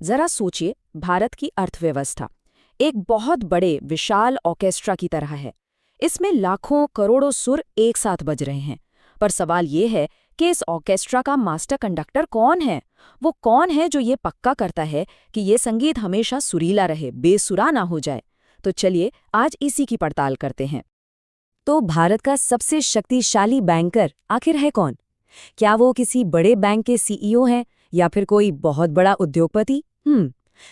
जरा सोचिए, भारत की अर्थव्यवस्था एक बहुत बड़े विशाल ऑर्केस्ट्रा की तरह है। इसमें लाखों करोड़ों सुर एक साथ बज रहे हैं। पर सवाल ये है कि इस ऑर्केस्ट्रा का मास्टर कंडक्टर कौन है? वो कौन है जो ये पक्का करता है कि ये संगीत हमेशा सुरीला रहे, बेसुरा ना हो जाए? तो चलिए आज इसी की पड़ताल करते हैं। तो भारत का सबसे शक्तिशाली बैंकर आखिर है कौन? क्या वो किसी बड़े बैंक के सीईओ हैं या फिर कोई बहुत बड़ा उद्योगपति?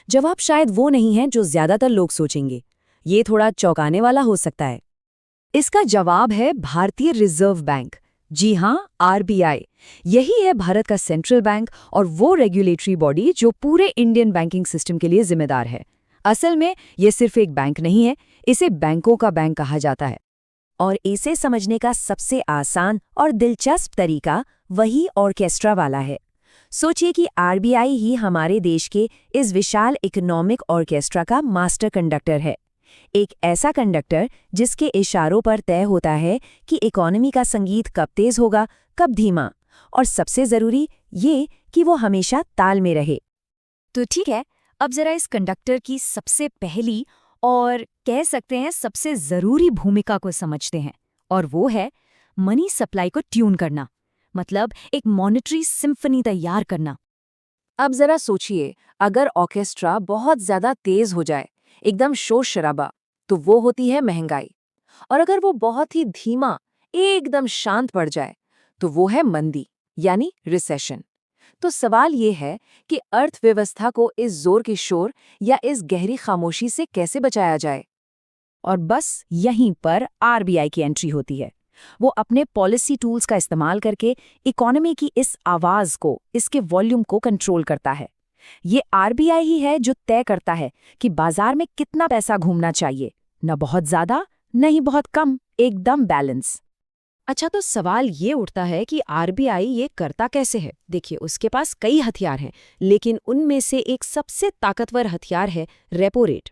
जवाब शायद वो नहीं है जो ज्यादातर लोग सोचेंगे। ये थोड़ा चौंकाने वाला हो सकता है। इसका जवाब है भारतीय रिजर्व बैंक। जी हाँ, आरबीआई। यही है भारत का सेंट्रल बैंक और वो रेगुलेटरी बॉडी जो पूरे इंडियन बैंकिंग सिस्टम के लिए जिम्मेदार है। असल में ये सिर्फ एक बैंक नहीं है, इसे बैंकों का बैंक कहा जाता है। और इसे समझने का सबसे आसान और दिलचस्प तरीका वही ऑर्केस्ट्रा वाला है। सोचिए कि आरबीआई ही हमारे देश के इस विशाल इकोनॉमिक ऑर्केस्ट्रा का मास्टर कंडक्टर है। एक ऐसा कंडक्टर जिसके इशारों पर तय होता है कि इकोनॉमी का संगीत कब तेज होगा, कब धीमा, और सबसे जरूरी ये कि वो हमेशा ताल में रहे। तो ठीक है, अब जरा इस कंडक्टर की सबसे पहली और कह सकते हैं सबसे जरूरी भूमिका को समझते हैं, और वो है मनी सप्लाई को ट्यून करना, मतलब एक मॉनेटरी सिम्फनी तैयार करना। अब जरा सोचिए, अगर ऑर्केस्ट्रा बहुत ज्यादा तेज हो जाए, एकदम शोर शराबा, तो वो होती है महंगाई। और अगर वो बहुत ही धीमा, एकदम शांत पड़ जाए, तो वो है मंदी, यानी रिसेशन। तो सवाल ये है कि अर्थव्यवस्था को इस जोर के शोर या इस गहरी खामोशी से कैसे बचाया जाए? और बस यहीं पर आरबीआई की एंट्री होती है। वो अपने पॉलिसी टूल्स का इस्तेमाल करके इकोनॉमी की इस आवाज को, इसके वॉल्यूम को कंट्रोल करता है। ये आरबीआई ही है जो तय करता है कि बाजार में कितना पैसा घूमना चाहिए, न बहुत ज्यादा, न ही बहुत कम, एकदम बैलेंस। अच्छा, तो सवाल ये उठता है कि आरबीआई ये करता कैसे है? देखिए, उसके पास कई हथियार हैं, लेकिन उनमें से एक सबसे ताकतवर हथियार है रेपो रेट।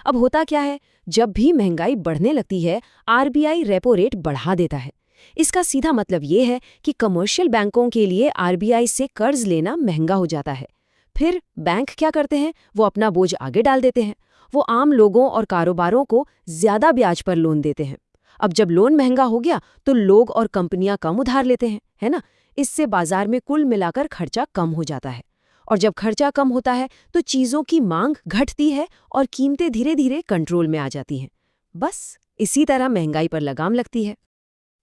अब होता क्या है, जब भी महंगाई बढ़ने लगती है, आरबीआई रेपो रेट बढ़ा देता है। इसका सीधा मतलब ये है कि कमर्शियल बैंकों के लिए आरबीआई से कर्ज लेना महंगा हो जाता है। फिर बैंक क्या करते हैं? वो अपना बोझ आगे डाल देते हैं। वो आम लोगों और कारोबारों को ज्यादा ब्याज पर लोन देते हैं। अब जब लोन महंगा हो गया तो लोग और कंपनियां कम उधार लेते हैं, है ना? इससे बाजार में कुल मिलाकर खर्चा कम हो जाता है। और जब खर्चा कम होता है तो चीजों की मांग घटती है और कीमतें धीरे धीरे कंट्रोल में आ जाती हैं। बस इसी तरह महंगाई पर लगाम लगती है।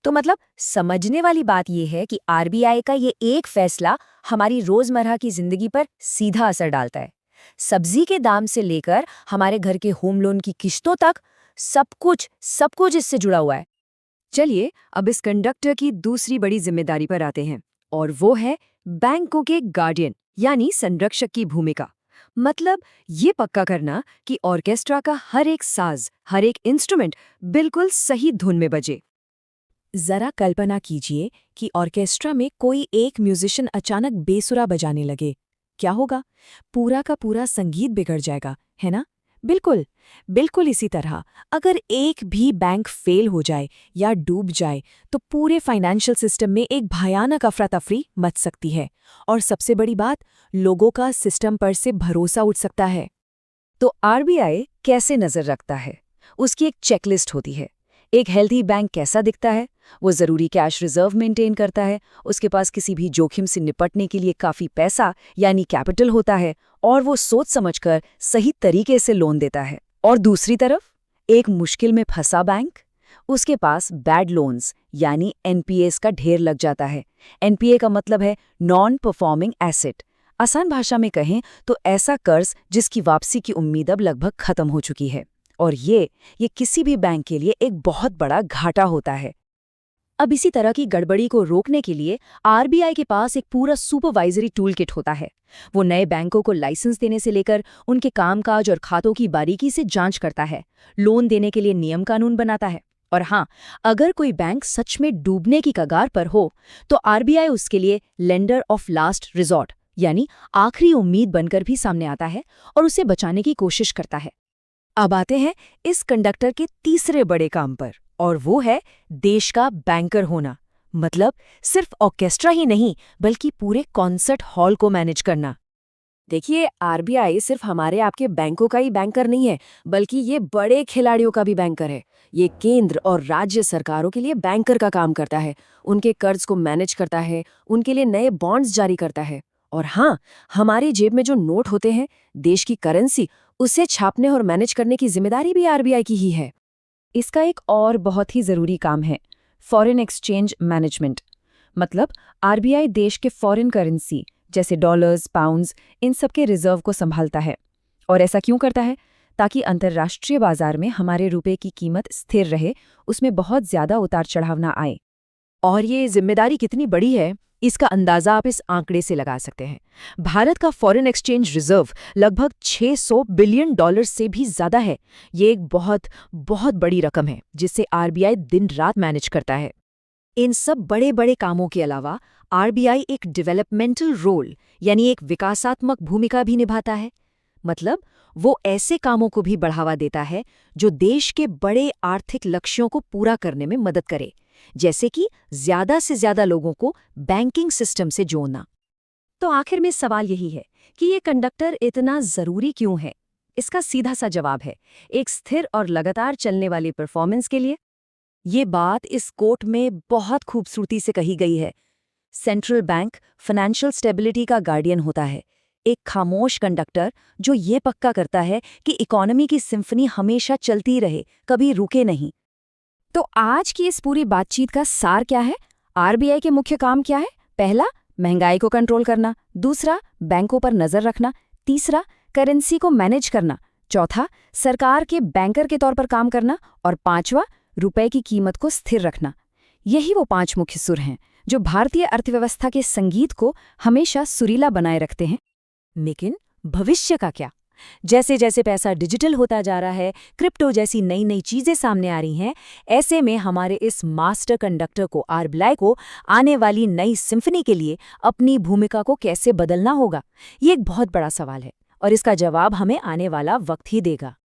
तो मतलब समझने वाली बात यह है कि आरबीआई का ये एक फैसला हमारी रोजमर्रा की जिंदगी पर सीधा असर डालता है। सब्जी के दाम से लेकर हमारे घर के होम लोन की किश्तों तक सब कुछ इससे जुड़ा हुआ है। चलिए अब इस कंडक्टर की दूसरी बड़ी जिम्मेदारी पर आते हैं, और वो है बैंकों के गार्डियन यानी संरक्षक की भूमिका। मतलब ये पक्का करना कि ऑर्केस्ट्रा का हर एक साज, हर एक इंस्ट्रूमेंट बिल्कुल सही धुन में बजे। जरा कल्पना कीजिए कि ऑर्केस्ट्रा में कोई एक म्यूजिशियन अचानक बेसुरा बजाने लगे। क्या होगा? पूरा का पूरा संगीत बिगड़ जाएगा, है ना? बिल्कुल बिल्कुल इसी तरह अगर एक भी बैंक फेल हो जाए या डूब जाए तो पूरे फाइनेंशियल सिस्टम में एक भयानक अफरा तफरी मच सकती है। और सबसे बड़ी बात, लोगों का सिस्टम पर से भरोसा उठ सकता है। तो आरबीआई कैसे नजर रखता है? उसकी एक चेकलिस्ट होती है। एक हेल्दी बैंक कैसा दिखता है? वो ज़रूरी कैश रिजर्व मेंटेन करता है, उसके पास किसी भी जोखिम से निपटने के लिए काफ़ी पैसा यानी कैपिटल होता है, और वो सोच समझकर सही तरीके से लोन देता है। और दूसरी तरफ एक मुश्किल में फंसा बैंक, उसके पास बैड लोन्स यानी एनपीएस का ढेर लग जाता है। एनपीए का मतलब है नॉन परफॉर्मिंग एसेट। आसान भाषा में कहें तो ऐसा कर्ज जिसकी वापसी की उम्मीद अब लगभग खत्म हो चुकी है। और ये किसी भी बैंक के लिए एक बहुत बड़ा घाटा होता है। अब इसी तरह की गड़बड़ी को रोकने के लिए आरबीआई के पास एक पूरा सुपरवाइजरी टूलकिट होता है। वो नए बैंकों को लाइसेंस देने से लेकर उनके कामकाज और खातों की बारीकी से जांच करता है, लोन देने के लिए नियम कानून बनाता है। और हाँ, अगर कोई बैंक सच में डूबने की कगार पर हो तो आरबीआई उसके लिए लेंडर ऑफ लास्ट रिजॉर्ट यानी आखिरी उम्मीद बनकर भी सामने आता है और उसे बचाने की कोशिश करता है। अब आते हैं इस कंडक्टर के तीसरे बड़े काम पर, और वो है देश का बैंकर होना। मतलब सिर्फ ऑर्केस्ट्रा ही नहीं बल्कि पूरे कॉन्सर्ट हॉल को मैनेज करना। देखिए, आरबीआई सिर्फ हमारे आपके बैंकों का ही बैंकर नहीं है, बल्कि ये बड़े खिलाड़ियों का भी बैंकर है। ये केंद्र और राज्य सरकारों के लिए बैंकर का काम करता है, उनके कर्ज को मैनेज करता है, उनके लिए नए बॉन्ड्स जारी करता है। और हाँ, हमारी जेब में जो नोट होते हैं, देश की करेंसी, उसे छापने और मैनेज करने की जिम्मेदारी भी आरबीआई की ही है। इसका एक और बहुत ही ज़रूरी काम है, फॉरेन एक्सचेंज मैनेजमेंट। मतलब आरबीआई देश के फॉरेन करेंसी जैसे डॉलर्स, पाउंड्स, इन सब के रिजर्व को संभालता है। और ऐसा क्यों करता है? ताकि अंतर्राष्ट्रीय बाजार में हमारे रुपए की कीमत स्थिर रहे, उसमें बहुत ज़्यादा उतार चढ़ाव ना आए। और ये जिम्मेदारी कितनी बड़ी है, इसका अंदाजा आप इस आंकड़े से लगा सकते हैं। भारत का फॉरेन एक्सचेंज रिजर्व लगभग 600 बिलियन डॉलर से भी ज्यादा है। ये एक बहुत बहुत बड़ी रकम है, जिसे आरबीआई दिन रात मैनेज करता है। इन सब बड़े बड़े कामों के अलावा आरबीआई एक डेवलपमेंटल रोल यानी एक विकासात्मक भूमिका भी निभाता है। मतलब वो ऐसे कामों को भी बढ़ावा देता है जो देश के बड़े आर्थिक लक्ष्यों को पूरा करने में मदद करे, जैसे कि ज्यादा से ज्यादा लोगों को बैंकिंग सिस्टम से जोड़ना। तो आखिर में सवाल यही है कि ये कंडक्टर इतना जरूरी क्यों है? इसका सीधा सा जवाब है, एक स्थिर और लगातार चलने वाली परफॉर्मेंस के लिए। ये बात इस कोट में बहुत खूबसूरती से कही गई है। सेंट्रल बैंक फाइनेंशियल स्टेबिलिटी का गार्डियन होता है, एक खामोश कंडक्टर जो ये पक्का करता है कि इकोनॉमी की सिम्फनी हमेशा चलती रहे, कभी रुके नहीं। तो आज की इस पूरी बातचीत का सार क्या है? आरबीआई के मुख्य काम क्या है? पहला, महंगाई को कंट्रोल करना। दूसरा, बैंकों पर नजर रखना। तीसरा, करेंसी को मैनेज करना। चौथा, सरकार के बैंकर के तौर पर काम करना। और पांचवा, रुपए की कीमत को स्थिर रखना। यही वो 5 मुख्य सुर हैं जो भारतीय अर्थव्यवस्था के संगीत को हमेशा सुरीला बनाए रखते हैं। लेकिन भविष्य का क्या? जैसे जैसे पैसा डिजिटल होता जा रहा है, क्रिप्टो जैसी नई नई चीजें सामने आ रही हैं, ऐसे में हमारे इस मास्टर कंडक्टर को, आरबीआई को, आने वाली नई सिम्फनी के लिए अपनी भूमिका को कैसे बदलना होगा? ये एक बहुत बड़ा सवाल है और इसका जवाब हमें आने वाला वक्त ही देगा।